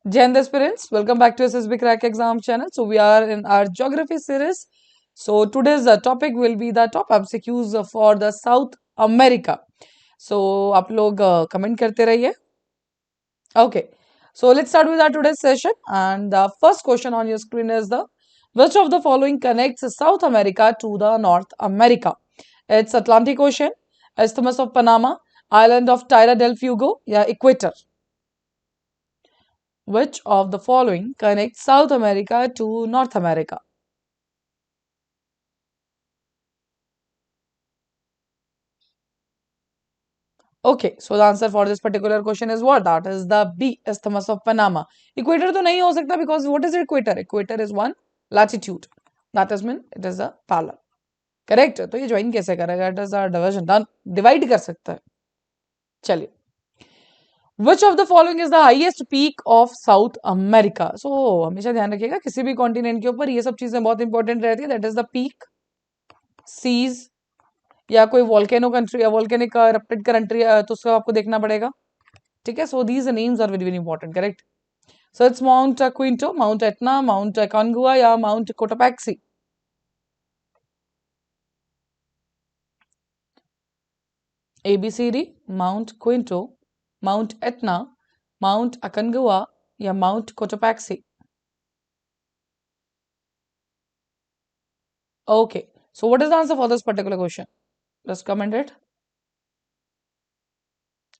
Jen aspirants, welcome back to SSBCrack exam channel. So we are in our geography series. So today's topic will be the top MCQs for the South America. So आप लोग comment करते रहिए. Okay. So let's start with our today's session. And the first question on your screen is the which of the following connects South America to the North America? It's Atlantic Ocean, Isthmus of Panama, Island of Tierra del Fuego, yeah, Equator. Which of the following connects South America to North America? Okay, so the answer for this particular question is what? That is the B, Isthmus of Panama. Equator तो नहीं हो सकता because what is equator? Equator is one latitude. That is mean it is a parallel. Correct? तो ये join कैसे करेगा? It is a division. Done. Divide कर सकता है. चलिए. Which of the following is the highest peak of South America? So हमेशा ध्यान रखिएगा किसी भी कॉन्टिनेंट के ऊपर ये सब चीजें बहुत इंपॉर्टेंट रहती है. That is the peak, seas, या कोई वॉल्केनो कंट्री या वॉल्केनिक erupted कंट्री तो उसका आपको देखना पड़ेगा. ठीक है. So these names are very very important. Correct. So it's Mount Quinto, Mount Etna, Mount Aconcagua या Mount Cotopaxi. ABCD, Mount Quinto, Mount Etna, Mount Aconcagua या Mount Cotopaxi. Okay, so what is the answer for this particular question? Just comment it.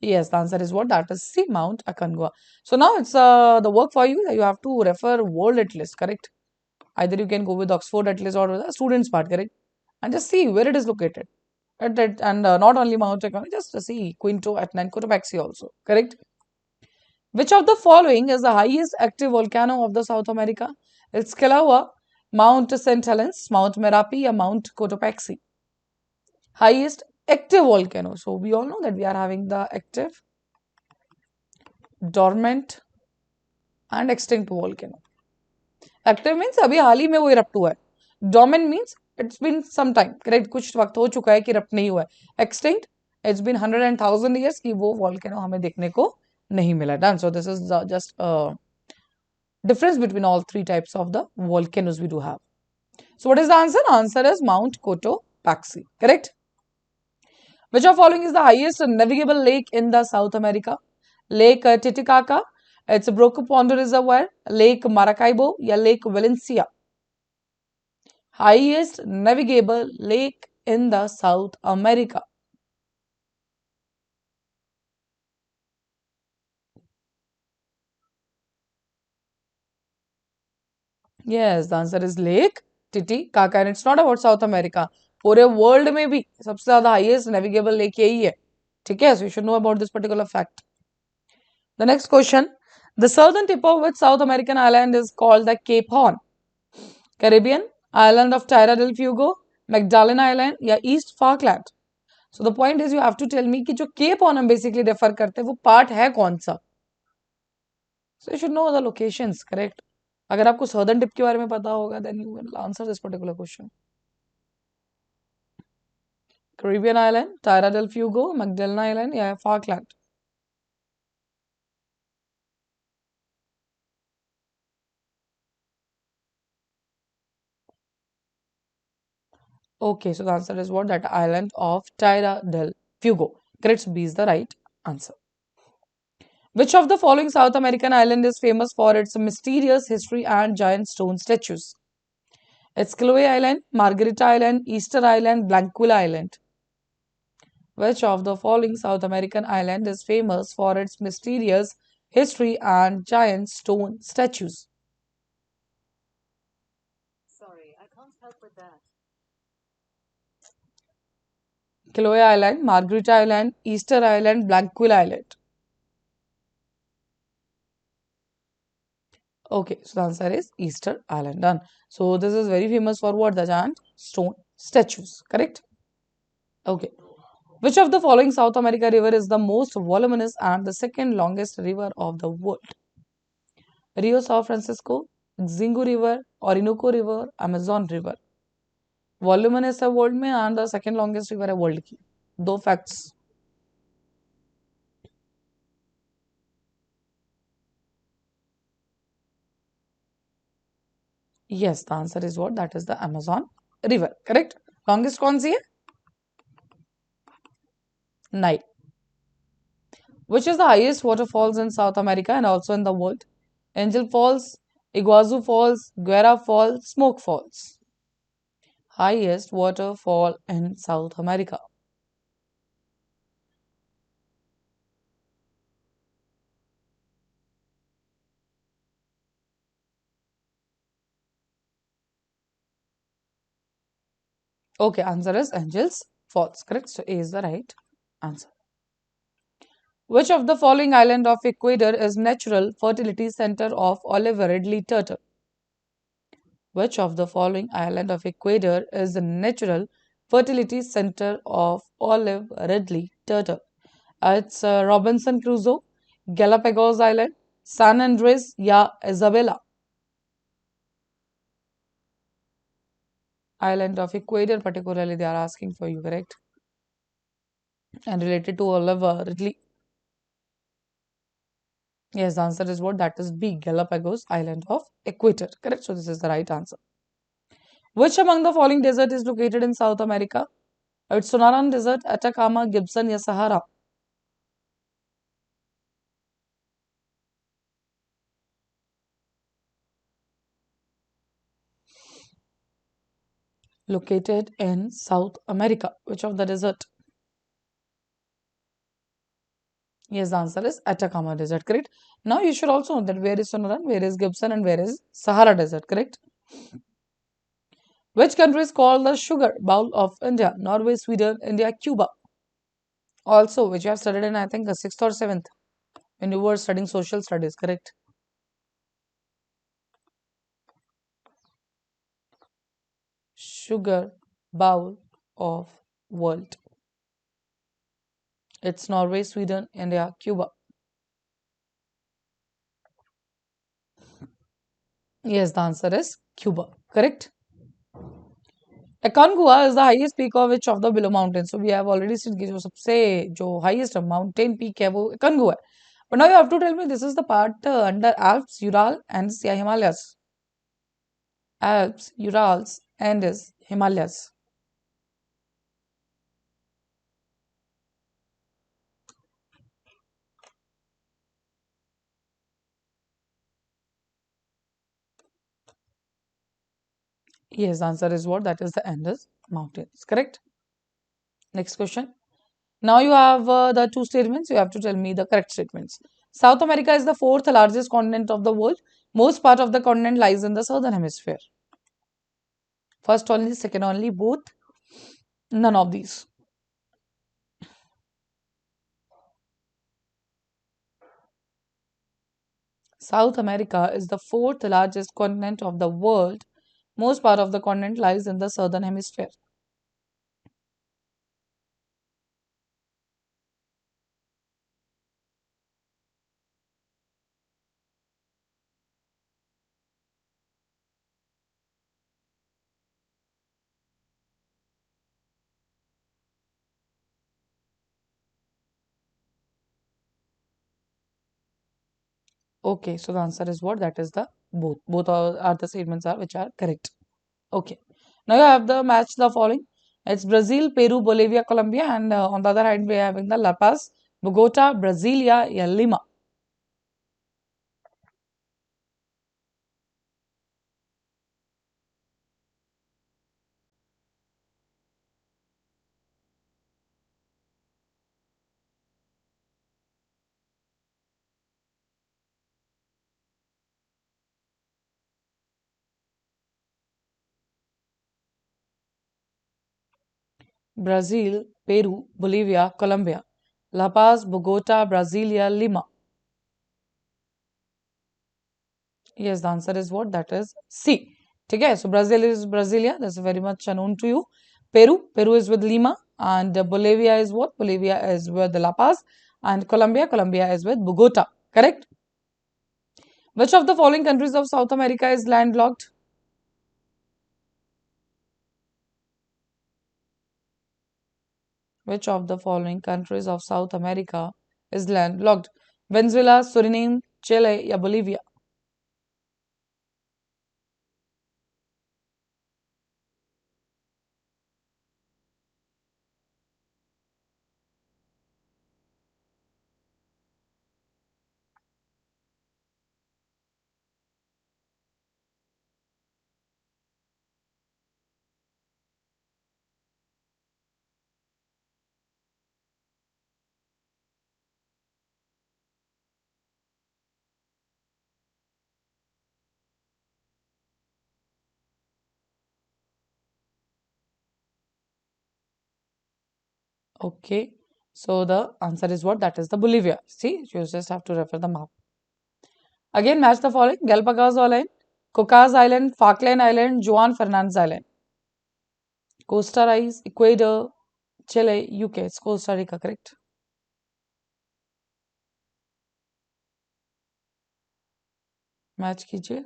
Yes, the answer is what? That is C, Mount Aconcagua. So now it's the work for you that you have to refer world atlas, correct? Either you can go with Oxford atlas or the students part, correct? And just see where it is located. And not only Mount Aconcagua, just see Quinto, Etna and Cotopaxi also, correct? Which of the following is the highest active volcano of the South America? It's Kilauea, Mount St. Helens, Mount Merapi or Mount Cotopaxi. Highest active volcano. So we all know that we are having the active, dormant and extinct volcano. Active means अभी हाल ही में वो erupt हुआ है. Dormant means it's been some time. Correct? कुछ वक्त हो चुका है कि erupt नहीं हुआ है. Extinct, it's been 100,000 years कि वो volcano हमें देखने को नहीं मिला. Done. So this is just a difference between all three types of the volcanoes we do have. So what is the answer? Answer is Mount Cotopaxi. Correct? Which of following is the highest navigable lake in the South America? Lake Titicaca, it's Broco Pond Reservoir, Lake Maracaibo, या Lake Valencia. Highest navigable lake in the South America. Yes, the answer is Lake Titicaca, and it's not about South America. पूरे world में भी सबसे ज्यादा highest navigable lake यही है. ठीक है, so you should know about this particular fact. The next question: the southern tip of which South American island is called the Cape Horn? Caribbean, island of Tierra del Fuego, Magdalene Island या East Falkland. So the point is you have to tell me कि जो Cape Horn हम basically refer करते हैं वो part है कौन सा. So you should know the locations, correct? अगर आपको southern tip के बारे में पता होगा then you will answer this particular question. Caribbean Island, Tierra del Fuego, Magdalene Island या Falkland. Okay, so the answer is what? That island of Tierra del Fuego. Correct, B is the right answer. Which of the following South American island is famous for its mysterious history and giant stone statues? It's Chloe Island, Margarita Island, Easter Island, Blanquilla Island. Which of the following South American island is famous for its mysterious history and giant stone statues? Sorry, I can't help with that. Chloe Island, Margarita Island, Easter Island, Blanquilla Island. Okay, so the answer is Easter Island. Done. So this is very famous for what? The giant stone statues. Correct? Okay. Which of the following South America river is the most voluminous and the second longest river of the world? Rio San Francisco, Xingu River, Orinoco River, Amazon River. Voluminous है world में and the second longest river है world की. दो facts. Yes, the answer is what? That is the Amazon River. Correct. Longest कौन सी है? Nile. Which is the highest waterfalls in South America and also in the world? Angel Falls, Iguazu Falls, Guerra Falls, Smoke Falls. Highest waterfall in South America. Okay, answer is Angels Falls. Correct. So A is the right answer. Which of the following island of Ecuador is natural fertility center of olive ridley turtle? Which of the following island of Ecuador is the natural fertility center of olive ridley turtle? It's Robinson Crusoe, Galapagos Island, San Andres, या Isabella. Island of Ecuador, particularly, they are asking for you, correct? And related to olive ridley. Yes, the answer is what? That is B, Galapagos Island of Ecuador. Correct. So this is the right answer. Which among the following desert is located in South America? It's Sonoran Desert, Atacama, Gibson, या Sahara. Located in South America. Which of the desert? Yes, the answer is Atacama Desert. Correct. Now you should also know that where is Sonoran, where is Gibson, and where is Sahara Desert. Correct. Which country is called the sugar bowl of India? Norway, Sweden, India, Cuba. Also, which you have studied in, I think, the 6th or 7th when you were studying social studies, correct? Sugar bowl of world. It's Norway, Sweden, India, Cuba. Yes, the answer is Cuba, correct? Aconcagua is the highest peak of which of the below mountains? So we have already seen कि जो सबसे जो highest mountain peak है वो Aconcagua है. But now you have to tell me this is the part under Alps, Ural, Andes, या Himalayas. Alps, Urals, Andes, Himalayas. Yes, the answer is what? That is the Andes Mountains. Correct? Next question. Now you have the two statements. You have to tell me the correct statements. South America is the fourth largest continent of the world. Most part of the continent lies in the southern hemisphere. First only, second only, both. None of these. South America is the fourth largest continent of the world. Most part of the continent lies in the southern hemisphere. Okay, so the answer is what? That is the both. Both are the statements are which are correct. Okay. Now you have the match the following. It's Brazil, Peru, Bolivia, Colombia, and on the other hand, we are having the La Paz, Bogota, Brasilia, yeah, Lima. Brazil, Peru, Bolivia, Colombia. La Paz, Bogota, Brasilia, Lima. Yes, the answer is what? That is C. Okay, so Brazil is Brasilia. That's very much unknown to you. Peru is with Lima. And Bolivia is what? Bolivia is with La Paz. And Colombia is with Bogota. Correct? Which of the following countries of South America is landlocked? Which of the following countries of South America is landlocked? Venezuela, Suriname, Chile, या Bolivia? Okay, so the answer is what? That is the Bolivia. See, you just have to refer the map. Again, match the following: Galapagos Island, Cocos Island, Falkland Island, Juan Fernandez Island. Costa Rica, Ecuador, Chile, UK. It's Costa Rica, correct? Match कीजिए.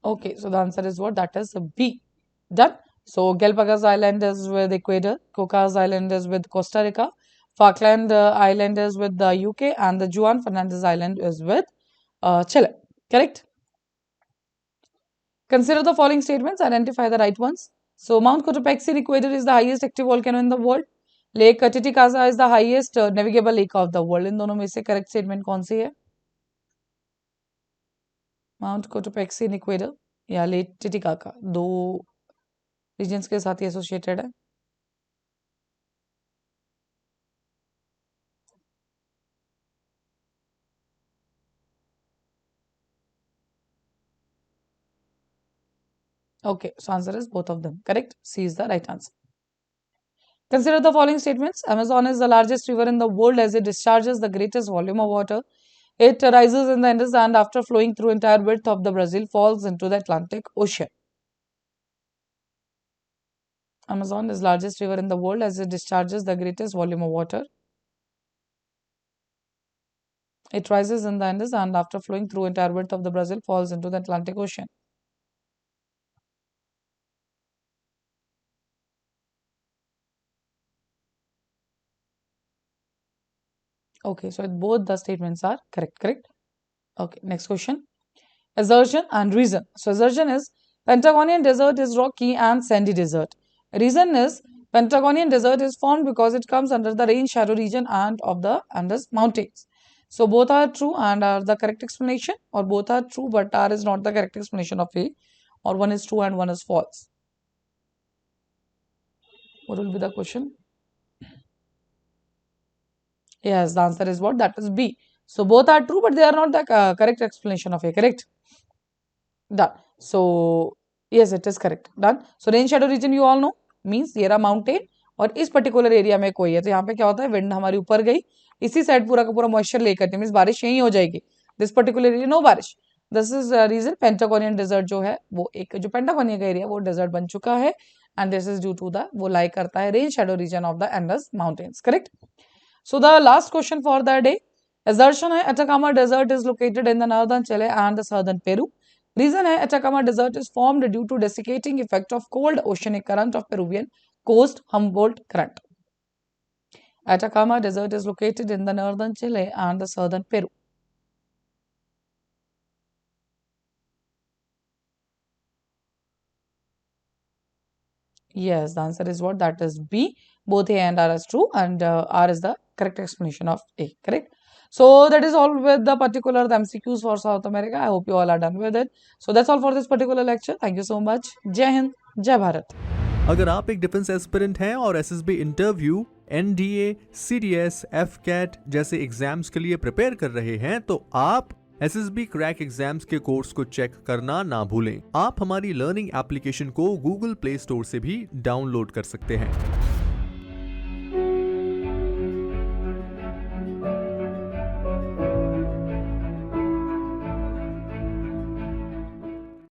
Okay, so the answer is what? That is B. Done. So Galapagos Island is with Ecuador, Cocos Island is with Costa Rica, Falkland Island is with the UK, and the Juan Fernandez Island is with Chile. Correct? Consider the following statements, identify the right ones. So Mount Cotopaxi in Ecuador is the highest active volcano in the world. Lake Titicaca is the highest navigable lake of the world. इन दोनों में से correct statement कौन सी है? Mount Cotopaxi in Ecuador या Lake Titicaca, दो regions के साथ ही associated है. Okay, so answer is both of them. Correct. C is the right answer. Consider the following statements. Amazon is the largest river in the world as it discharges the greatest volume of water. It rises in the Indus and after flowing through entire width of the Brazil falls into the Atlantic Ocean. Amazon is largest river in the world as it discharges the greatest volume of water. It rises in the Indus and after flowing through entire width of the Brazil falls into the Atlantic Ocean. Okay, so both the statements are correct. Correct. Okay, next question. Assertion and reason. So assertion is Pentagonian desert is rocky and sandy desert. Reason is Pentagonian desert is formed because it comes under the rain shadow region and of the Andes mountains. So both are true and are the correct explanation, or both are true but R is not the correct explanation of A, or one is true and one is false. What will be the question? Yes, the answer is what? That is B. So both are true but they are not the correct explanation of A, correct? Done. So yes, it is correct. Done. So rain shadow reason you all know means ये रहा mountain और इस particular area में कोई है, तो यहाँ पे क्या होता है, विंड हमारी ऊपर गई, इसी साइड पूरा का पूरा मॉइस्चर लेकर करती है, मीन्स बारिश यहीं हो जाएगी. दिस पर्टिकुलर एरिया नो बारिश. This is reason Patagonian desert जो है वो एक जो पेंटागोनिया का एरिया वो डेजर्ट बन चुका है and this is due to the वो लाई करता है rain shadow region of the Andes mountains. Correct. So the last question for the day. Assertion है Atacama Desert is located in the northern Chile and the southern Peru. Reason है Atacama Desert is formed due to desiccating effect of cold oceanic current of Peruvian coast Humboldt current. Atacama Desert is located in the northern Chile and the southern Peru. Yes, the answer is what? That is B. Both A and R is true and R is the correct explanation of A. Correct. So that is all with the particular the MCQs for South America. I hope you all are done with it. So that's all for this particular lecture. Thank you so much. Jai Hind, Jai Bharat. अगर आप एक defence aspirant हैं और SSB interview, NDA, CDS, FCAT जैसे exams के लिए prepare कर रहे हैं तो आप SSBCrack एग्जाम्स के कोर्स को चेक करना ना भूलें. आप हमारी लर्निंग एप्लीकेशन को गूगल प्ले स्टोर से भी डाउनलोड कर सकते हैं.